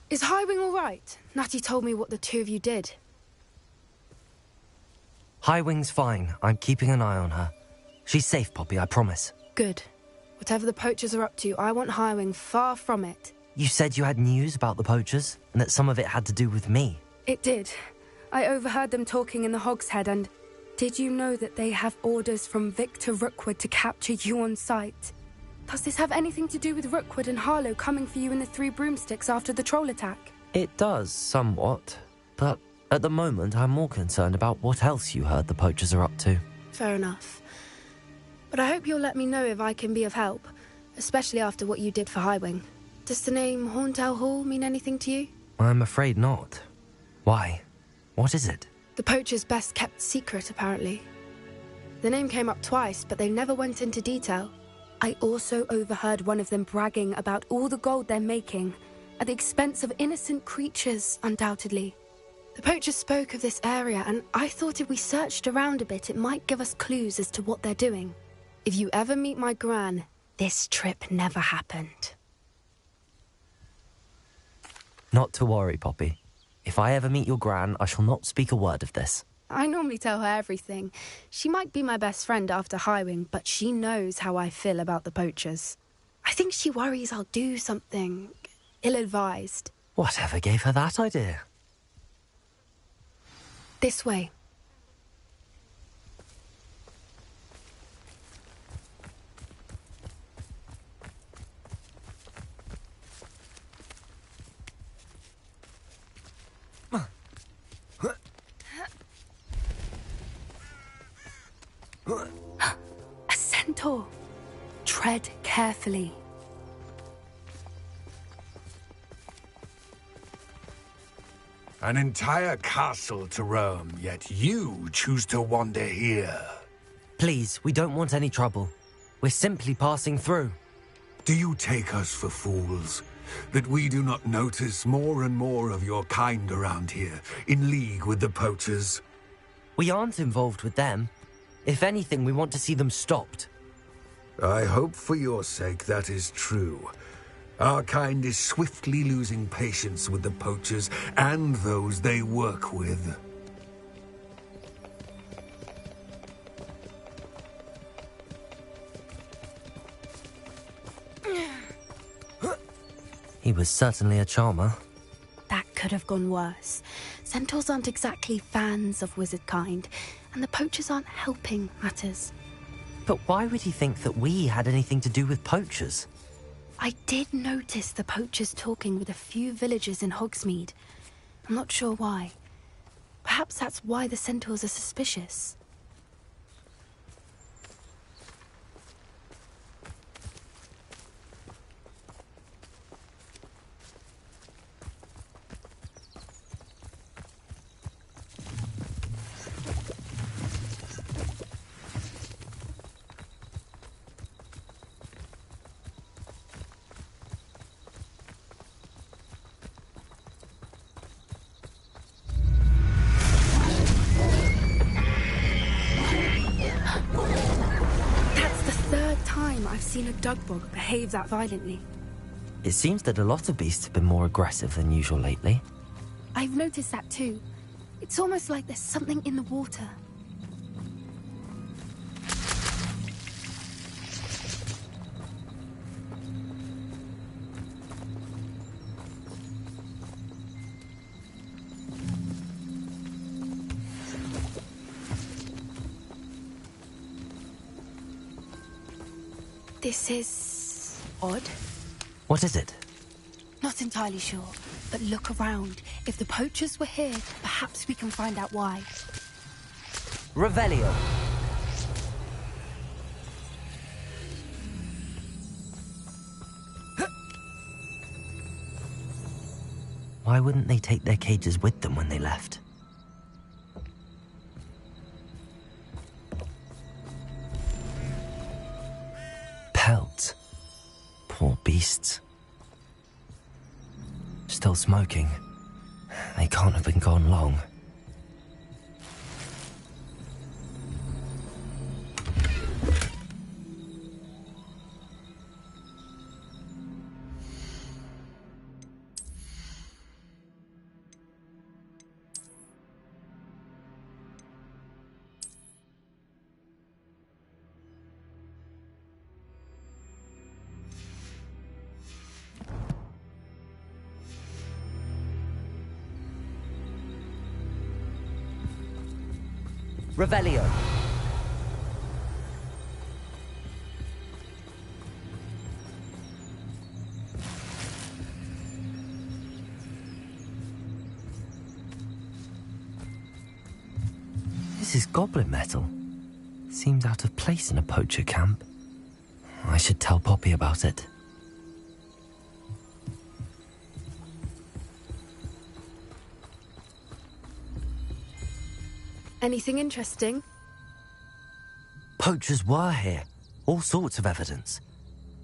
Is Highwing all right? Natty told me what the two of you did. Highwing's fine. I'm keeping an eye on her. She's safe, Poppy, I promise. Good. Whatever the poachers are up to, I want Highwing far from it. You said you had news about the poachers, and that some of it had to do with me. It did. I overheard them talking in the Hogshead, and did you know that they have orders from Victor Rookwood to capture you on sight? Does this have anything to do with Rookwood and Harlow coming for you in the Three Broomsticks after the troll attack? It does, somewhat. But at the moment, I'm more concerned about what else you heard the poachers are up to. Fair enough. But I hope you'll let me know if I can be of help, especially after what you did for Highwing. Does the name Horntail Hall mean anything to you? I'm afraid not. Why? What is it? The poachers' best kept secret, apparently. The name came up twice, but they never went into detail. I also overheard one of them bragging about all the gold they're making, at the expense of innocent creatures, undoubtedly. The poachers spoke of this area, and I thought if we searched around a bit, it might give us clues as to what they're doing. If you ever meet my gran, this trip never happened. Not to worry, Poppy. If I ever meet your gran, I shall not speak a word of this. I normally tell her everything. She might be my best friend after Highwing, but she knows how I feel about the poachers. I think she worries I'll do something ill-advised. Whatever gave her that idea? This way. A centaur. Tread carefully. An entire castle to roam, yet you choose to wander here. Please, we don't want any trouble. We're simply passing through. Do you take us for fools? That we do not notice more and more of your kind around here, in league with the poachers? We aren't involved with them. If anything, we want to see them stopped. I hope for your sake that is true. Our kind is swiftly losing patience with the poachers and those they work with. He was certainly a charmer. That could have gone worse. Centaurs aren't exactly fans of wizard kind, and the poachers aren't helping matters. But why would he think that we had anything to do with poachers? I did notice the poachers talking with a few villagers in Hogsmeade. I'm not sure why. Perhaps that's why the centaurs are suspicious. I've seen a dugbog behave that violently. It seems that a lot of beasts have been more aggressive than usual lately. I've noticed that too. It's almost like there's something in the water. This is odd. What is it? Not entirely sure, but look around. If the poachers were here, perhaps we can find out why. Revelio. Why wouldn't they take their cages with them when they left? Pelts. Poor beasts. Still smoking. They can't have been gone long. Revelio. This is goblin metal. Seems out of place in a poacher camp. I should tell Poppy about it. Anything interesting? Poachers were here. All sorts of evidence.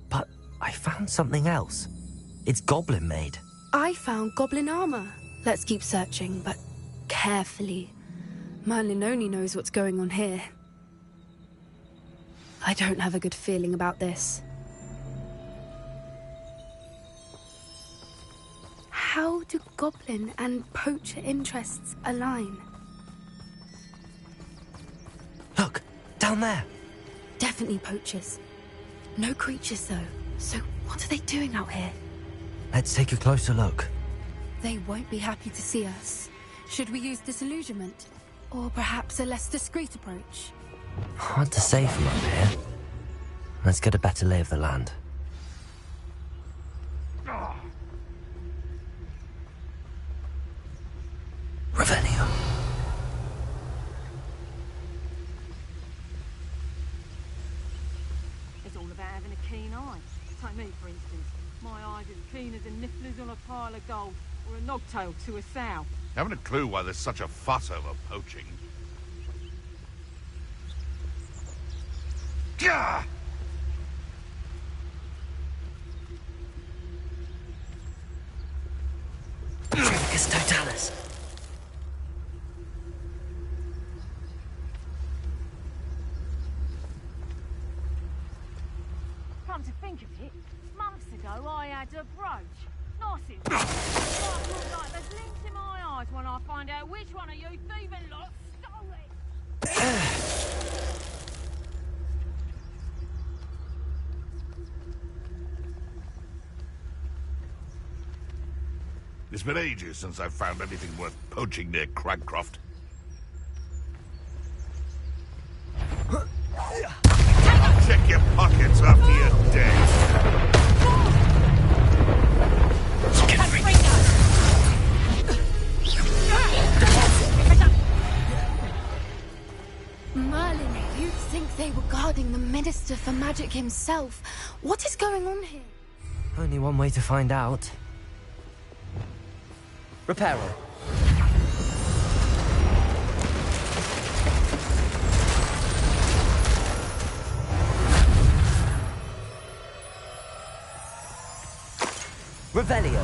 But I found something else. It's goblin made. I found goblin armor. Let's keep searching, but carefully. Merlin only knows what's going on here. I don't have a good feeling about this. How do goblin and poacher interests align? Look, down there. Definitely poachers. No creatures, though. So what are they doing out here? Let's take a closer look. They won't be happy to see us. Should we use disillusionment? Or perhaps a less discreet approach? Hard to say from up here. Let's get a better lay of the land. Revelio. It's all about having a keen eye. Take me, for instance. My eye's as keen as a niffler's on a pile of gold, or a nogtail to a sow. Haven't a clue why there's such a fuss over poaching. Gah! Tricus totalis. Come to think of it, months ago I had a brooch. Nice it was. I feel like there's links in my eyes when I find out which one of you thieving lot stole it. It's been ages since I've found anything worth poaching near Cragcroft. Check your pockets after you're dead. Merlin, you'd think they were guarding the Minister for Magic himself. What is going on here? Only one way to find out. Reparo. Revelio.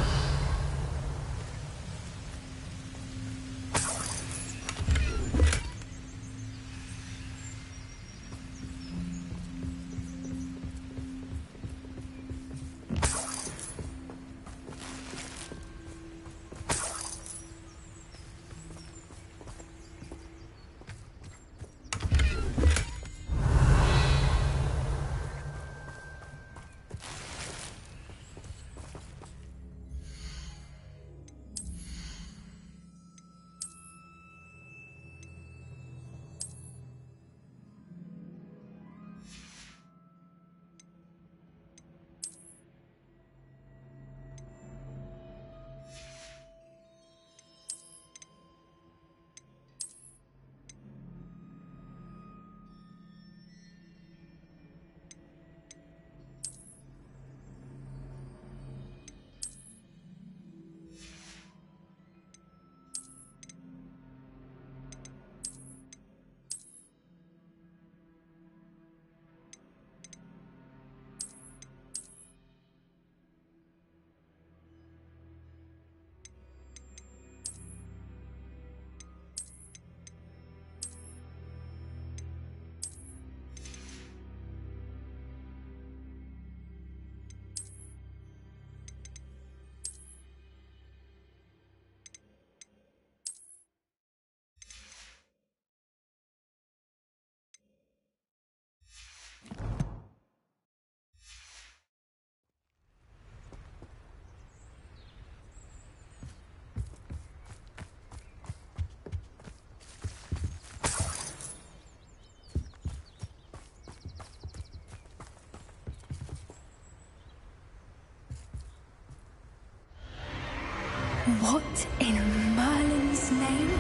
What in Merlin's name?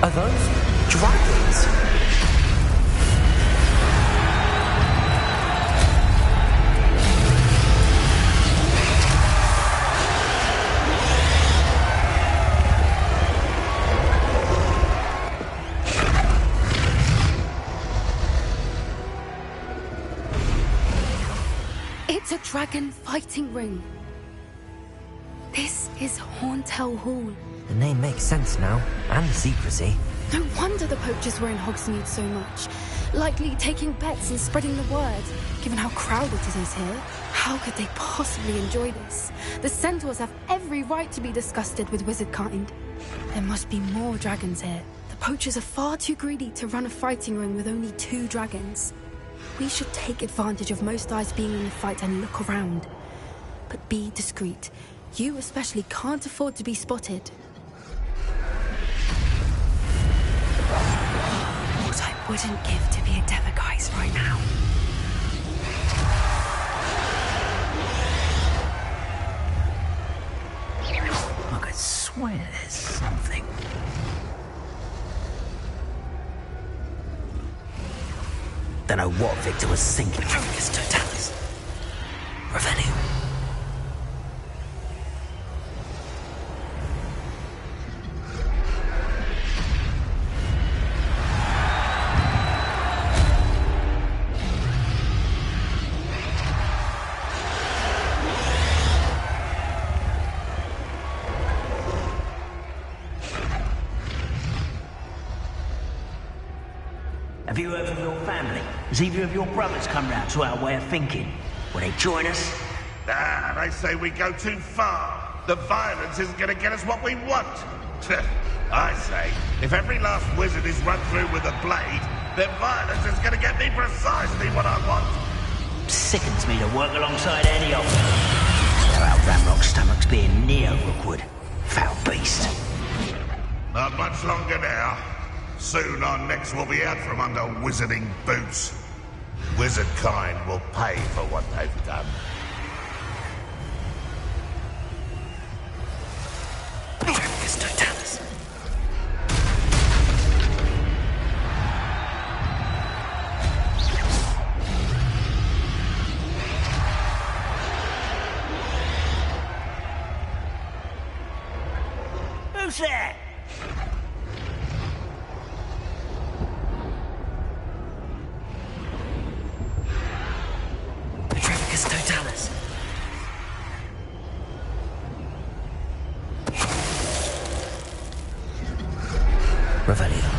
Are those dragons? It's a dragon fighting ring. This is Horntail Hall. The name makes sense now, and the secrecy. No wonder the poachers were in Hogsmeade so much. Likely taking bets and spreading the word, given how crowded it is here. How could they possibly enjoy this? The centaurs have every right to be disgusted with wizard kind. There must be more dragons here. The poachers are far too greedy to run a fighting ring with only 2 dragons. We should take advantage of most eyes being in the fight and look around. But be discreet. You especially can't afford to be spotted. What I wouldn't give to be a Devageist right now. I could swear there's something. Don't know what Victor was thinking. Focus, Totalis. Revenue. Have you heard from your family? Has either of your brothers come round to our way of thinking? Will they join us? Ah, they say we go too far. The violence isn't going to get us what we want. I say, if every last wizard is run through with a blade, then violence is going to get me precisely what I want. Sickens me to work alongside any of them. They're our Ramrock stomachs being near Rookwood. Foul beast. Not much longer now. Soon our necks will be out from under wizarding boots. Wizard kind will pay for what they've done. Focus, Totalis. Who's there? Focus, Totalis. Revelio.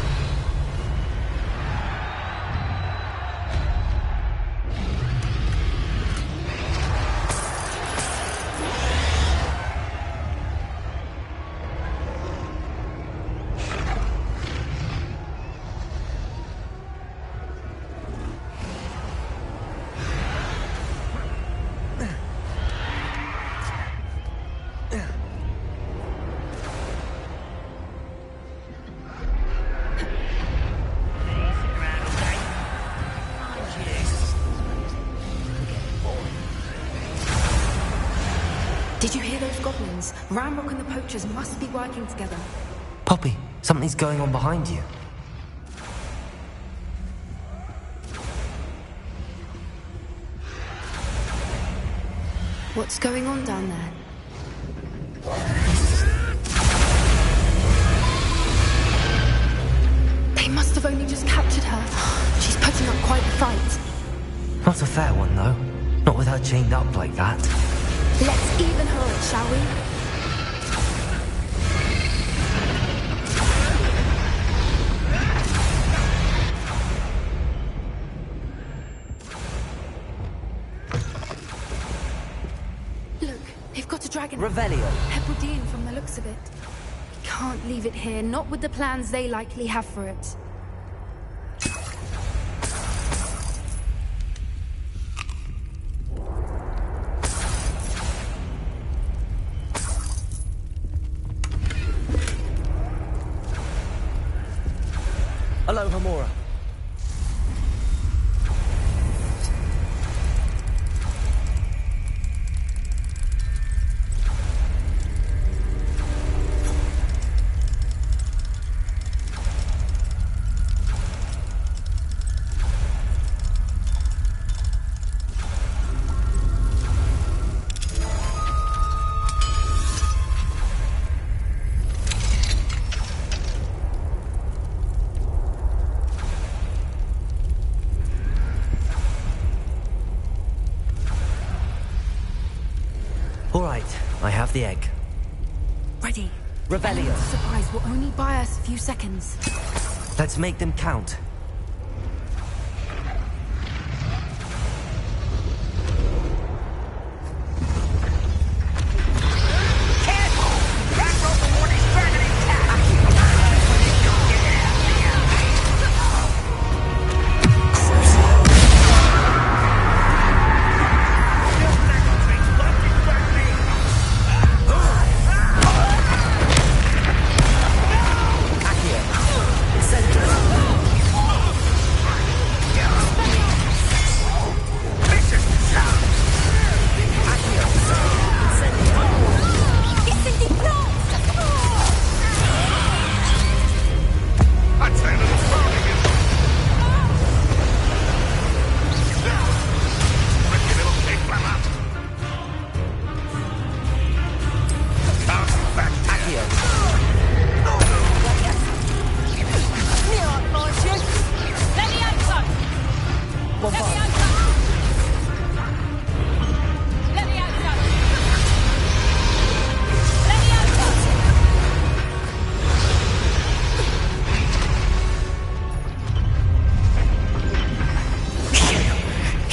Did you hear those goblins? Ramrock and the poachers must be working together. Poppy, something's going on behind you. What's going on down there? They must have only just captured her. She's putting up quite a fight. Not a fair one, though. Not with her chained up like that. Let's even her up, shall we? Look, they've got a dragon. Revelio. Hebridean from the looks of it. We can't leave it here, not with the plans they likely have for it. Hello, Hamora. right, I have the egg. Ready. Revelio. The surprise will only buy us a few seconds. Let's make them count.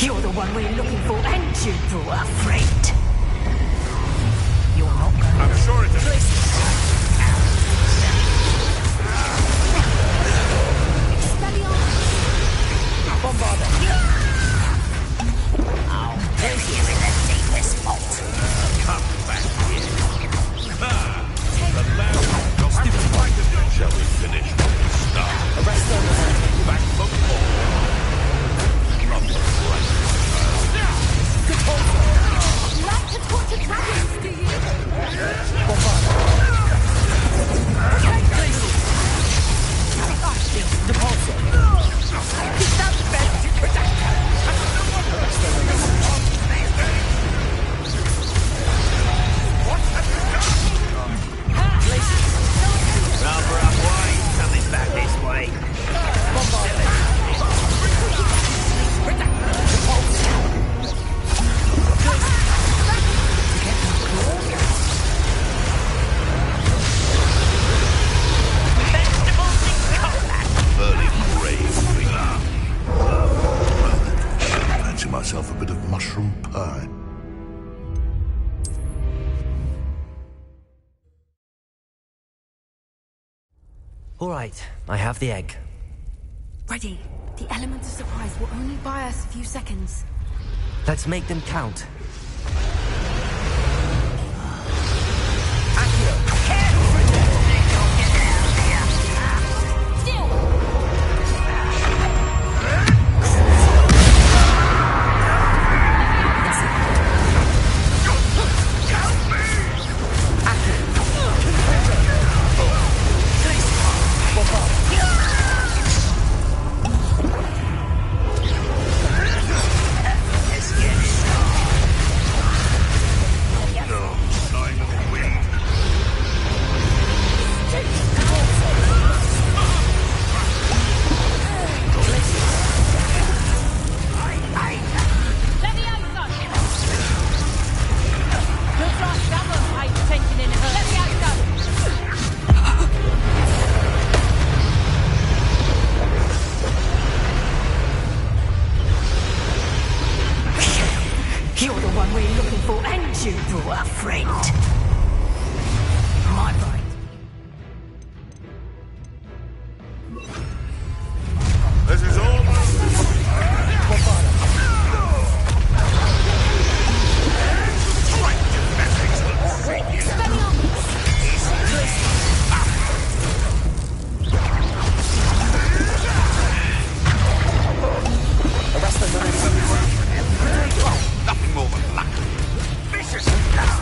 You're the one we're looking for, and you brought a friend. You're not going I'm sure it's a You're in the deepest vault. come back here. The last stupid fighter. Shall we finish what we started? Arrest them. Back football. Like to torture dragons, do you? Rubber up wide, coming back this way. Burning brave thriller. Fancy myself a bit of mushroom pie. All right, I have the egg. Ready. The element of surprise will only buy us a few seconds. Let's make them count. You're the one we're looking for, and you brought a friend. My right. This is almost... Nothing more than luck. Vicious love.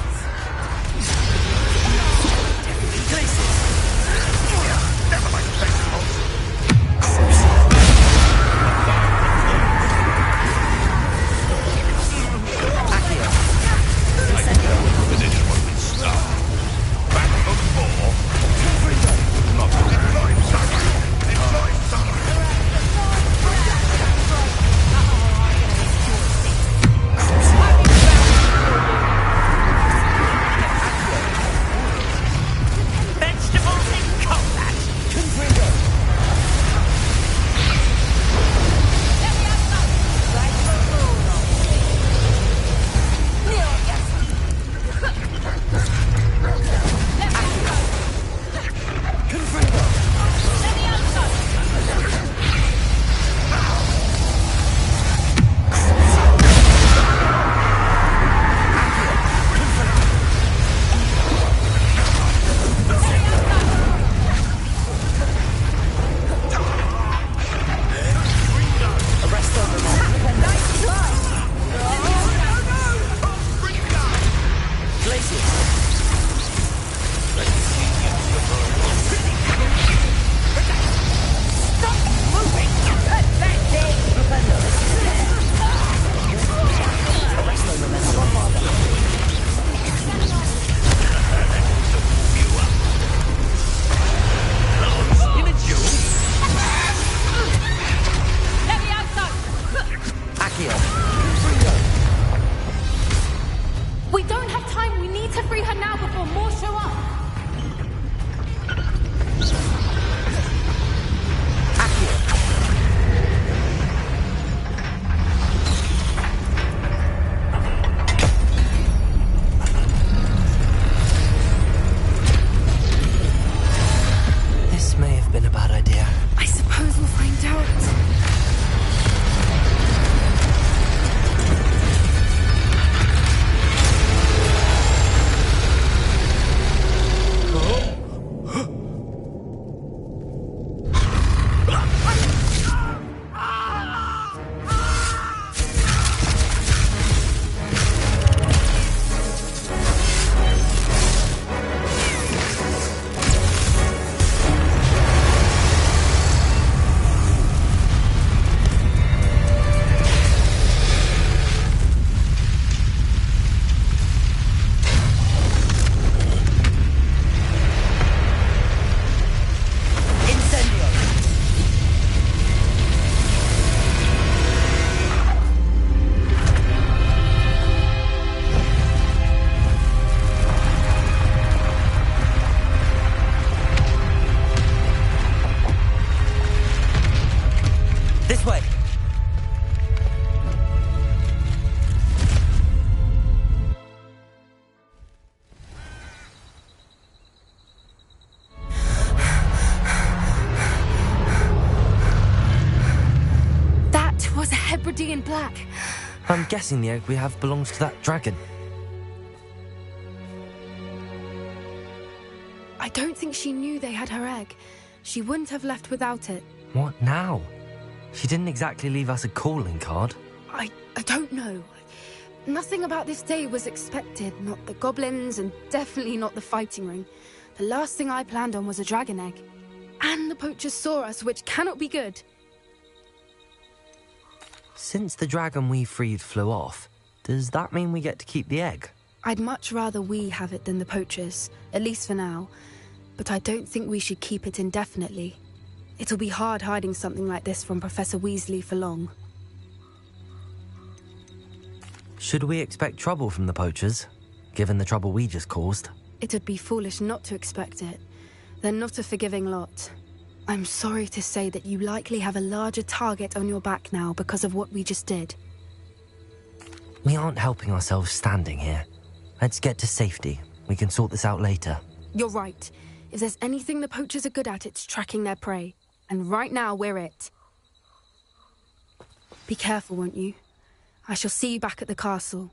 glowing black. I'm guessing the egg we have belongs to that dragon. I don't think she knew they had her egg. She wouldn't have left without it. What now? She didn't exactly leave us a calling card. I don't know. Nothing about this day was expected. Not the goblins, and definitely not the fighting ring. The last thing I planned on was a dragon egg. And the poachers saw us, which cannot be good. Since the dragon we freed flew off, does that mean we get to keep the egg? I'd much rather we have it than the poachers, at least for now. But I don't think we should keep it indefinitely. It'll be hard hiding something like this from Professor Weasley for long. Should we expect trouble from the poachers, given the trouble we just caused? It'd be foolish not to expect it. They're not a forgiving lot. I'm sorry to say that you likely have a larger target on your back now because of what we just did. We aren't helping ourselves standing here. Let's get to safety. We can sort this out later. You're right. If there's anything the poachers are good at, it's tracking their prey. And right now, we're it. Be careful, won't you? I shall see you back at the castle.